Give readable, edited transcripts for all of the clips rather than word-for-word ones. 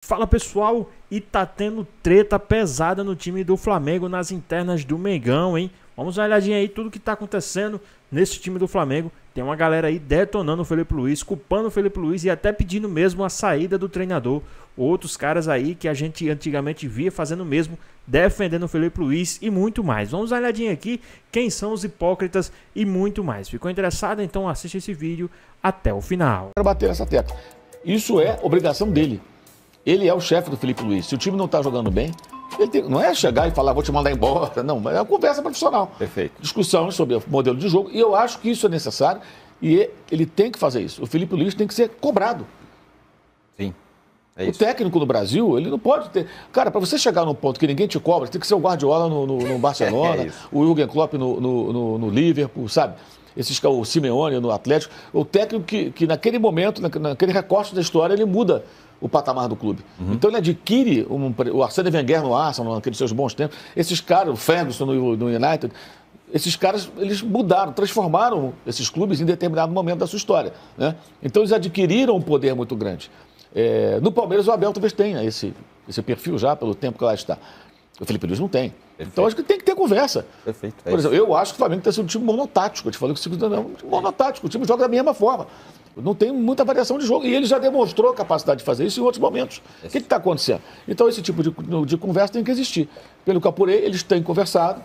Fala pessoal, e tá tendo treta pesada no time do Flamengo nas internas do Mengão, hein? Vamos dar uma olhadinha aí tudo que tá acontecendo nesse time do Flamengo. Tem uma galera aí detonando o Felipe Luiz, culpando o Felipe Luiz e até pedindo mesmo a saída do treinador. Outros caras aí que a gente antigamente via fazendo o mesmo, defendendo o Felipe Luiz e muito mais. Vamos dar uma olhadinha aqui quem são os hipócritas e muito mais. Ficou interessado? Então assiste esse vídeo até o final. Quero bater nessa tecla. Isso é obrigação dele. Ele é o chefe do Felipe Luiz. Se o time não está jogando bem, não é chegar e falar, vou te mandar embora. Não, é uma conversa profissional. Perfeito. Discussão sobre o modelo de jogo. E eu acho que isso é necessário e ele tem que fazer isso. O Felipe Luiz tem que ser cobrado. Sim. É o isso. técnico no Brasil, ele não pode ter... Cara, para você chegar num ponto que ninguém te cobra, tem que ser o Guardiola no Barcelona, o Jürgen Klopp no Liverpool, sabe? O Simeone no Atlético. O técnico que naquele momento, naquele recorte da história, ele muda o patamar do clube. Então ele adquire o Arsène Wenger no Arsenal, naqueles seus bons tempos. Esses caras, o Ferguson no United, esses caras, eles mudaram, transformaram esses clubes em determinado momento da sua história, né? Então eles adquiriram um poder muito grande. No Palmeiras o Abel talvez tenha esse perfil já, pelo tempo que lá está. O Felipe Luiz não tem. Perfeito. Então acho que tem que ter conversa. Perfeito. Por exemplo, eu acho que o Flamengo tem sido um time monotático. Eu te falei que o time não é um time monotático. O time joga da mesma forma. Não tem muita variação de jogo. E ele já demonstrou a capacidade de fazer isso em outros momentos. O que está acontecendo? Então esse tipo de conversa tem que existir. Pelo que apurei, eles têm conversado.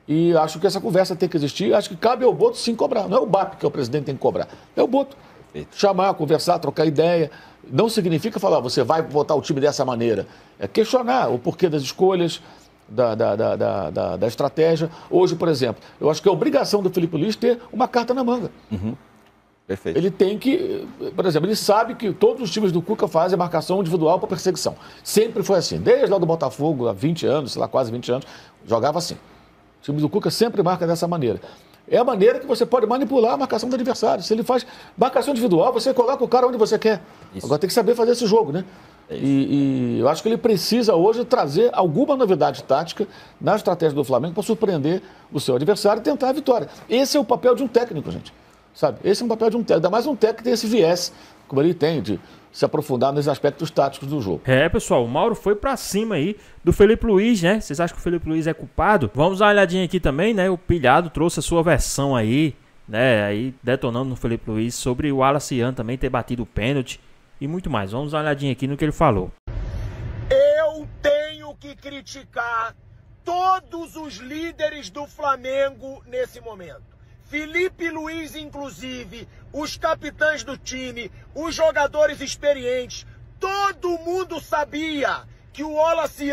E acho que essa conversa tem que existir. Acho que cabe ao Boto sim cobrar. Não é o BAP que é o presidente que tem que cobrar. É o Boto. Perfeito. Chamar, conversar, trocar ideia. Não significa falar, você vai botar o time dessa maneira. É questionar o porquê das escolhas, da estratégia. Hoje, por exemplo, eu acho que é obrigação do Felipe Luiz ter uma carta na manga. Perfeito. Ele tem que, por exemplo, ele sabe que todos os times do Cuca fazem marcação individual para perseguição. Sempre foi assim. Desde lá do Botafogo, há 20 anos, sei lá, quase 20 anos, jogava assim. O time do Cuca sempre marca dessa maneira. É a maneira que você pode manipular a marcação do adversário. Se ele faz marcação individual, você coloca o cara onde você quer. Isso. Agora tem que saber fazer esse jogo, né? E eu acho que ele precisa hoje trazer alguma novidade tática na estratégia do Flamengo para surpreender o seu adversário e tentar a vitória. Esse é o papel de um técnico, gente. Sabe? Esse é o papel de um técnico. Ainda mais um técnico que tem esse viés, como ele tem, de se aprofundar nos aspectos táticos do jogo. Pessoal, o Mauro foi pra cima aí do Felipe Luiz, né? Vocês acham que o Felipe Luiz é culpado? Vamos dar uma olhadinha aqui também, né? O Pilhado trouxe a sua versão aí, né? Aí detonando no Felipe Luiz sobre o Wallace também ter batido o pênalti e muito mais. Vamos dar uma olhadinha aqui no que ele falou. Eu tenho que criticar todos os líderes do Flamengo nesse momento. Felipe Luiz, inclusive, os capitães do time, os jogadores experientes, todo mundo sabia que o Wallace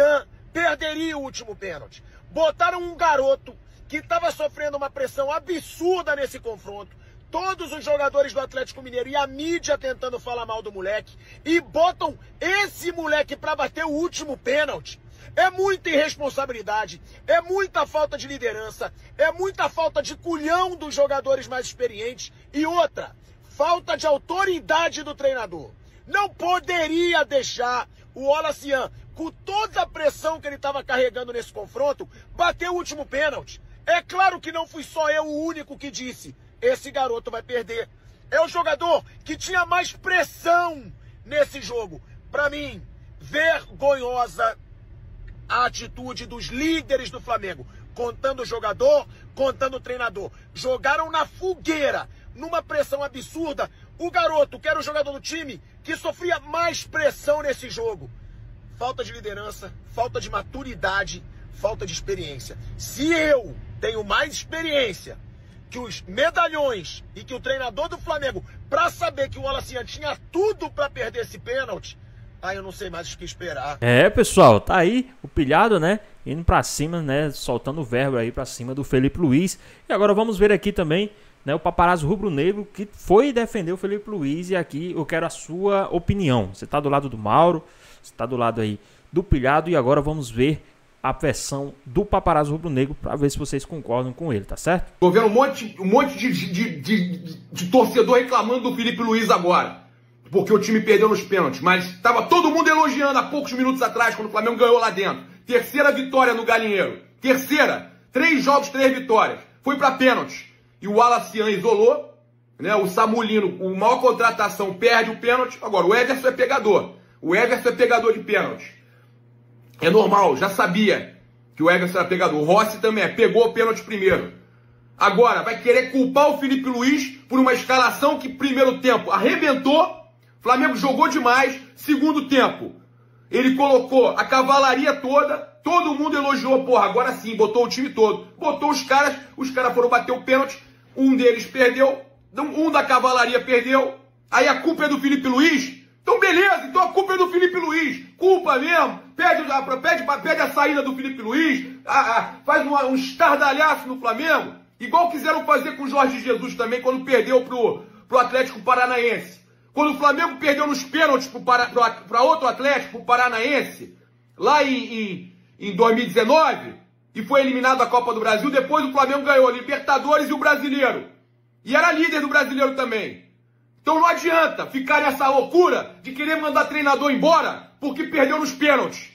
perderia o último pênalti. Botaram um garoto que estava sofrendo uma pressão absurda nesse confronto, todos os jogadores do Atlético Mineiro e a mídia tentando falar mal do moleque, e botam esse moleque para bater o último pênalti. É muita irresponsabilidade, é muita falta de liderança, é muita falta de culhão dos jogadores mais experientes e outra, falta de autoridade do treinador. Não poderia deixar o Wallace, com toda a pressão que ele estava carregando nesse confronto, bater o último pênalti. É claro que não fui só eu o único que disse, esse garoto vai perder. É o jogador que tinha mais pressão nesse jogo. Para mim, vergonhosa a atitude dos líderes do Flamengo, contando o jogador, contando o treinador. Jogaram na fogueira, numa pressão absurda, o garoto, que era o jogador do time, que sofria mais pressão nesse jogo. Falta de liderança, falta de maturidade, falta de experiência. Se eu tenho mais experiência que os medalhões e que o treinador do Flamengo, para saber que o Wallace tinha tudo para perder esse pênalti, eu não sei mais o que esperar. Pessoal, tá aí o Pilhado, né? Indo pra cima, né? Soltando o verbo aí pra cima do Felipe Luiz. E agora vamos ver aqui também, né? O paparazzo rubro-negro que foi defender o Felipe Luiz. E aqui eu quero a sua opinião. Você tá do lado do Mauro, você tá do lado aí do Pilhado. E agora vamos ver a versão do paparazzo rubro-negro pra ver se vocês concordam com ele, tá certo? Tô vendo um monte de torcedor reclamando do Felipe Luiz agora, porque o time perdeu nos pênaltis, mas estava todo mundo elogiando há poucos minutos atrás, quando o Flamengo ganhou lá dentro. Terceira vitória no Galinheiro. Terceira. 3 jogos, 3 vitórias. Foi para pênaltis. E o Wallace isolou, né? O Samulino, com maior contratação, perde o pênalti. Agora, o Ederson é pegador. O Everson é pegador de pênalti. É normal, já sabia que o Everson era pegador. O Rossi também pegou o pênalti primeiro. Agora, vai querer culpar o Felipe Luiz por uma escalação que, primeiro tempo, arrebentou. Flamengo jogou demais. Segundo tempo, ele colocou a cavalaria toda. Todo mundo elogiou. Porra, agora sim, botou o time todo. Botou os caras foram bater o pênalti. Um deles perdeu. Um da cavalaria perdeu. Aí a culpa é do Felipe Luiz. Então beleza, então a culpa é do Felipe Luiz. Culpa mesmo. Pede a saída do Felipe Luiz. Faz um estardalhaço no Flamengo. Igual quiseram fazer com o Jorge Jesus também, quando perdeu pro Atlético Paranaense. Quando o Flamengo perdeu nos pênaltis para outro Atlético Paranaense, lá em 2019, e foi eliminado da Copa do Brasil, depois o Flamengo ganhou a Libertadores e o Brasileiro. E era líder do Brasileiro também. Então não adianta ficar nessa loucura de querer mandar treinador embora porque perdeu nos pênaltis.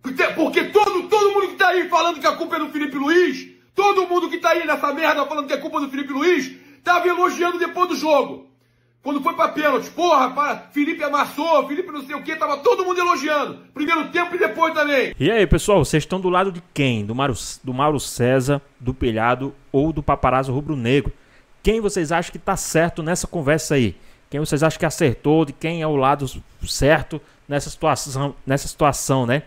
Porque todo mundo que tá aí falando que a culpa é do Felipe Luiz, todo mundo que tá aí nessa merda falando que é culpa do Felipe Luiz, tava elogiando depois do jogo. Quando foi pra pênalti, porra, Felipe amassou, Felipe não sei o que, tava todo mundo elogiando. Primeiro tempo e depois também. E aí, pessoal, vocês estão do lado de quem? Do Mauro César, do Pilhado ou do Paparazzo Rubro-Negro? Quem vocês acham que tá certo nessa conversa aí? Quem vocês acham que acertou? De quem é o lado certo nessa situação, né?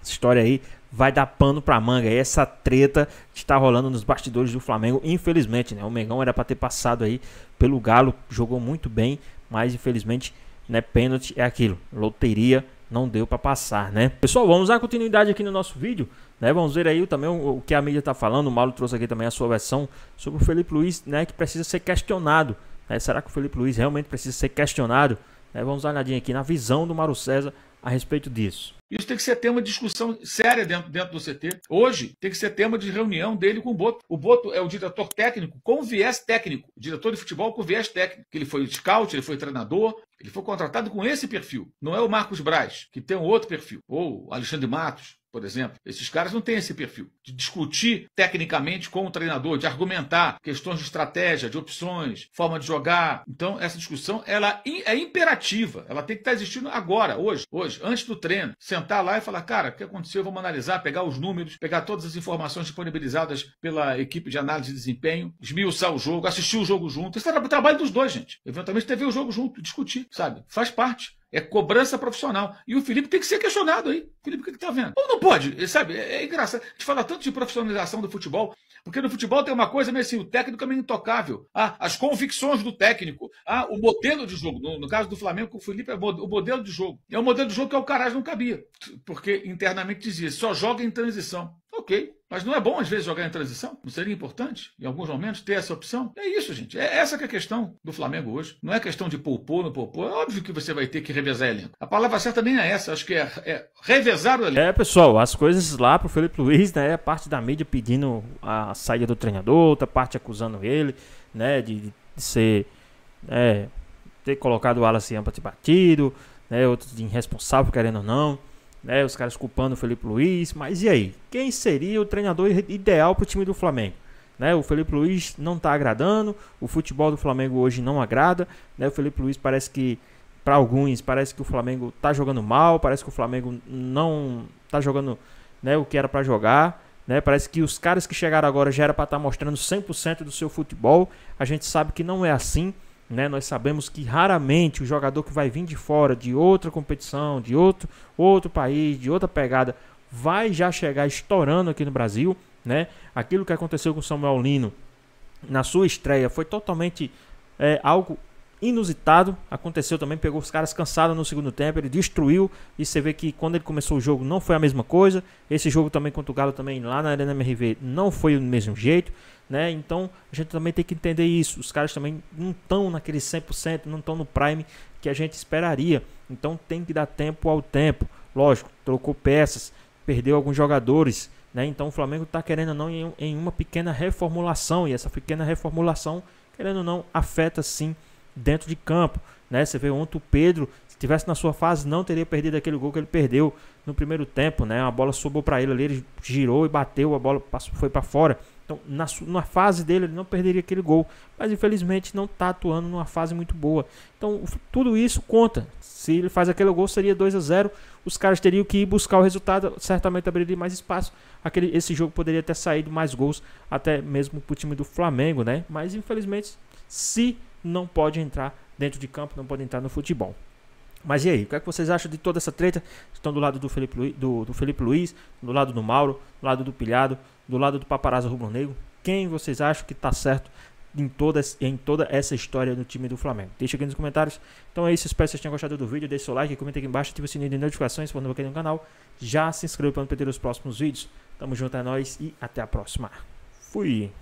Essa história aí vai dar pano pra manga. E essa treta que está rolando nos bastidores do Flamengo, infelizmente, né? O Mengão era pra ter passado aí pelo Galo, jogou muito bem, mas infelizmente, né, pênalti é aquilo, loteria, não deu pra passar, né? Pessoal, vamos dar continuidade aqui no nosso vídeo, né? Vamos ver aí também o que a mídia tá falando. O Mauro trouxe aqui também a sua versão sobre o Felipe Luiz, né, que precisa ser questionado, né? Será que o Felipe Luiz realmente precisa ser questionado? Né? Vamos dar uma olhadinha aqui na visão do Mauro César a respeito disso. Isso tem que ser tema de discussão séria dentro do CT. Hoje tem que ser tema de reunião dele com o Boto. O Boto é o diretor técnico com viés técnico, o diretor de futebol com viés técnico. Ele foi scout, ele foi treinador, ele foi contratado com esse perfil. Não é o Marcos Braz, que tem um outro perfil. Ou o Alexandre Matos, por exemplo. Esses caras não têm esse perfil de discutir tecnicamente com o treinador, de argumentar questões de estratégia, de opções, forma de jogar. Então, essa discussão ela é imperativa. Ela tem que estar existindo agora, hoje, antes do treino. Sentar lá e falar, cara, o que aconteceu? Vamos analisar, pegar os números, pegar todas as informações disponibilizadas pela equipe de análise de desempenho, esmiuçar o jogo, assistir o jogo junto. Esse é o trabalho dos dois, gente. Eventualmente, ter ver o jogo junto, discutir, sabe? Faz parte. É cobrança profissional. E o Felipe tem que ser questionado aí. Felipe, o que tá vendo? Ou não pode, sabe? É engraçado. A gente fala tanto de profissionalização do futebol, porque no futebol tem uma coisa meio assim, o técnico é meio intocável. As convicções do técnico. O modelo de jogo. No caso do Flamengo, com o Felipe, é o modelo de jogo. É um modelo de jogo que o Carrasco não cabia. Porque internamente dizia, só joga em transição. Ok. Mas não é bom, às vezes, jogar em transição? Não seria importante, em alguns momentos, ter essa opção? É isso, gente. É essa que é a questão do Flamengo hoje. Não é questão de poupou, não poupou. É óbvio que você vai ter que revezar elenco. A palavra certa nem é essa. Acho que é revezar o elenco. Pessoal, as coisas lá pro Felipe Luiz, né? Parte da mídia pedindo a saída do treinador, outra parte acusando ele, né? De ser... ter colocado o Wallace para ter batido, né? Outros de irresponsável, querendo ou não. Né, os caras culpando o Felipe Luiz, mas e aí? Quem seria o treinador ideal para o time do Flamengo? Né, o Felipe Luiz não está agradando, o futebol do Flamengo hoje não agrada, né, o Felipe Luiz parece que, para alguns, parece que o Flamengo está jogando mal, parece que o Flamengo não está jogando, né, o que era para jogar, né, parece que os caras que chegaram agora já era para estar mostrando 100% do seu futebol. A gente sabe que não é assim. Né, nós sabemos que raramente o jogador que vai vir de fora, de outra competição, de outro país, de outra pegada, vai já chegar estourando aqui no Brasil. Né? Aquilo que aconteceu com o Samuel Lino na sua estreia foi totalmente algo inusitado. Aconteceu também, pegou os caras cansados no segundo tempo, ele destruiu. E você vê que quando ele começou o jogo não foi a mesma coisa. Esse jogo também contra o Galo, também lá na Arena MRV, não foi do mesmo jeito. Né? Então a gente também tem que entender isso. Os caras também não estão naquele 100%, não estão no prime que a gente esperaria. Então tem que dar tempo ao tempo. Lógico, trocou peças, perdeu alguns jogadores, né? Então o Flamengo está querendo ou não em uma pequena reformulação. E essa pequena reformulação, querendo ou não, afeta sim dentro de campo, né? Você vê ontem o Pedro, se tivesse na sua fase, não teria perdido aquele gol que ele perdeu no primeiro tempo, né? A bola sobrou para ele ali, ele girou e bateu, a bola foi para fora. Então, na fase dele, ele não perderia aquele gol. Mas, infelizmente, não está atuando numa fase muito boa. Então, tudo isso conta. Se ele faz aquele gol, seria 2-0. Os caras teriam que ir buscar o resultado. Certamente abriria mais espaço. Esse jogo poderia ter saído mais gols, até mesmo para o time do Flamengo, né? Mas, infelizmente, se não pode entrar dentro de campo, não pode entrar no futebol. Mas e aí, o que é que vocês acham de toda essa treta? Estão do lado do Felipe Luiz, do lado do Mauro, do lado do Pilhado, do lado do Paparazzo Rubro-Negro? Quem vocês acham que está certo em toda essa história do time do Flamengo? Deixa aqui nos comentários. Então é isso, espero que vocês tenham gostado do vídeo. Deixe seu like, comenta aqui embaixo, ative o sininho de notificações se for novo aqui no canal. Já se inscreva para não perder os próximos vídeos. Tamo junto, é nóis e até a próxima. Fui!